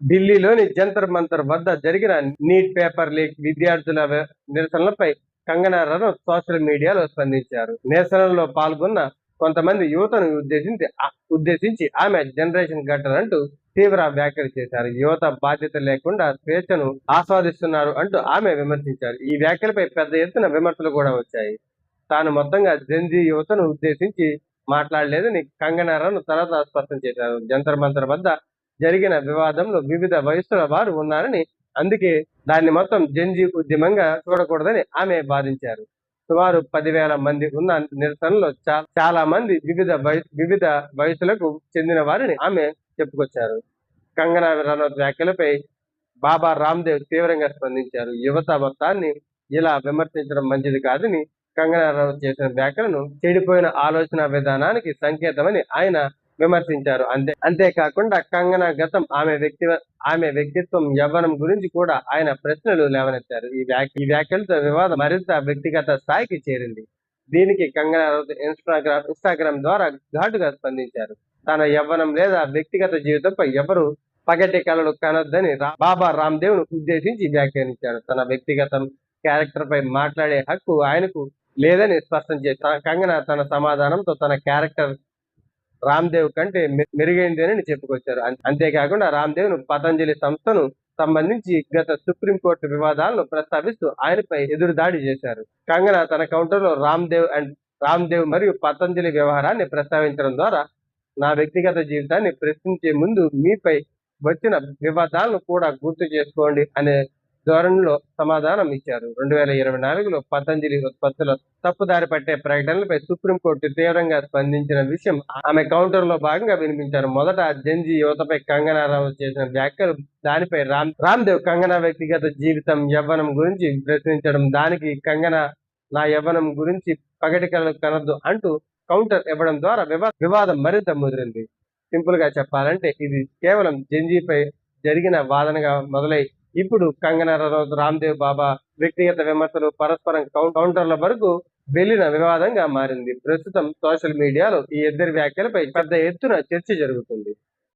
ఢిల్లీలోని జంతర్ మంతర్ వద్ద జరిగిన నీట్ పేపర్ లీక్ విద్యార్థుల నిరసనలపై కంగనా రనౌత్ సోషల్ మీడియాలో స్పందించారు. నిరసనలో పాల్గొన్న కొంతమంది యువతను ఉద్దేశించి ఆమె జనరేషన్ గట్టర్ అంటూ తీవ్ర వ్యాఖ్యలు చేశారు. యువత బాధ్యత లేకుండా స్వేచ్ఛను ఆస్వాదిస్తున్నారు అంటూ ఆమె విమర్శించారు. ఈ వ్యాఖ్యలపై పెద్ద ఎత్తున విమర్శలు కూడా వచ్చాయి. తాను మొత్తంగా జెన్జీ యువతను ఉద్దేశించి మాట్లాడలేదని కంగనా రనౌత్ తర్వాత స్పష్టం చేశారు. జంతర్ మంతర్ వద్ద జరిగిన వివాదంలో వివిధ వయస్సుల వారు ఉన్నారని, అందుకే దాన్ని మొత్తం జెన్జీ ఉద్యమంగా చూడకూడదని ఆమె వాదించారు. సుమారు 10,000 మంది ఉన్న నిరసనలో చాలా మంది వివిధ వయసులకు చెందిన వారిని ఆమె చెప్పుకొచ్చారు. కంగనా రనౌత్ వ్యాఖ్యలపై బాబా రామ్దేవ్ తీవ్రంగా స్పందించారు. యువత మొత్తాన్ని ఇలా విమర్శించడం మంచిది కాదని, కంగనా రనౌత్ చేసిన వ్యాఖ్యలను చెడిపోయిన ఆలోచన విధానానికి సంకేతమని ఆయన విమర్శించారు. అంతేకాకుండా కంగనా గతం, ఆమె వ్యక్తిత్వం, యవ్వనం గురించి కూడా ఆయన ప్రశ్నలు లేవనెత్తారు. ఈ వ్యాఖ్యలతో వివాదం మరింత వ్యక్తిగత స్థాయికి చేరింది. దీనికి కంగనా రనౌత్ ఇన్స్టాగ్రామ్ ద్వారా ఘాటుగా స్పందించారు. తన యవ్వనం లేదా వ్యక్తిగత జీవితంపై ఎవరు పగటి కలలు కనొద్దని బాబా రామ్దేవ్ ను ఉద్దేశించి వ్యాఖ్యానించారు. తన వ్యక్తిగతం, క్యారెక్టర్ పై మాట్లాడే హక్కు ఆయనకు లేదని స్పష్టం చేశారు. కంగనా తన సమాధానంతో తన క్యారెక్టర్ రామ్దేవ్ కంటే మెరుగైందేనని చెప్పుకొచ్చారు. అంతేకాకుండా రామ్దేవ్ ను పతంజలి సంస్థను సంబంధించి గత సుప్రీంకోర్టు వివాదాలను ప్రస్తావిస్తూ ఆయనపై ఎదురుదాడి చేశారు. కంగనా తన కౌంటర్లో రామ్దేవ్ మరియు పతంజలి వ్యవహారాన్ని ప్రస్తావించడం ద్వారా నా వ్యక్తిగత జీవితాన్ని ప్రశ్నించే ముందు మీపై వచ్చిన వివాదాలను కూడా గుర్తు చేసుకోండి అనే ధోరణిలో సమాధానం ఇచ్చారు. 2024లో పతంజలి ఉత్పత్తుల తప్పుదారి పట్టే ప్రకటనలపై సుప్రీంకోర్టు తీవ్రంగా స్పందించిన విషయం ఆమె కౌంటర్ లో భాగంగా వినిపించారు. మొదట జెన్జీ యువతపై కంగనా రనౌత్ చేసిన వ్యాఖ్యలు, దానిపై రామ్దేవ్ కంగనా వ్యక్తిగత జీవితం, యవ్వనం గురించి ప్రశ్నించడం, దానికి కంగనా నా యవ్వనం గురించి పగటి కలలు కనొద్దు అంటూ కౌంటర్ ఇవ్వడం ద్వారా వివాదం మరింత ముదిరింది. సింపుల్ గా చెప్పాలంటే ఇది కేవలం జెన్జీపై జరిగిన వాదనగా మొదలై ఇప్పుడు కంగనా రనౌత్, రామ్దేవ్ బాబా వ్యక్తిగత విమర్శలు పరస్పరం కౌంటర్ల వరకు వెళ్లిన వివాదంగా మారింది. ప్రస్తుతం సోషల్ మీడియాలో ఈ ఇద్దరి వ్యాఖ్యలపై పెద్ద ఎత్తున చర్చ జరుగుతుంది.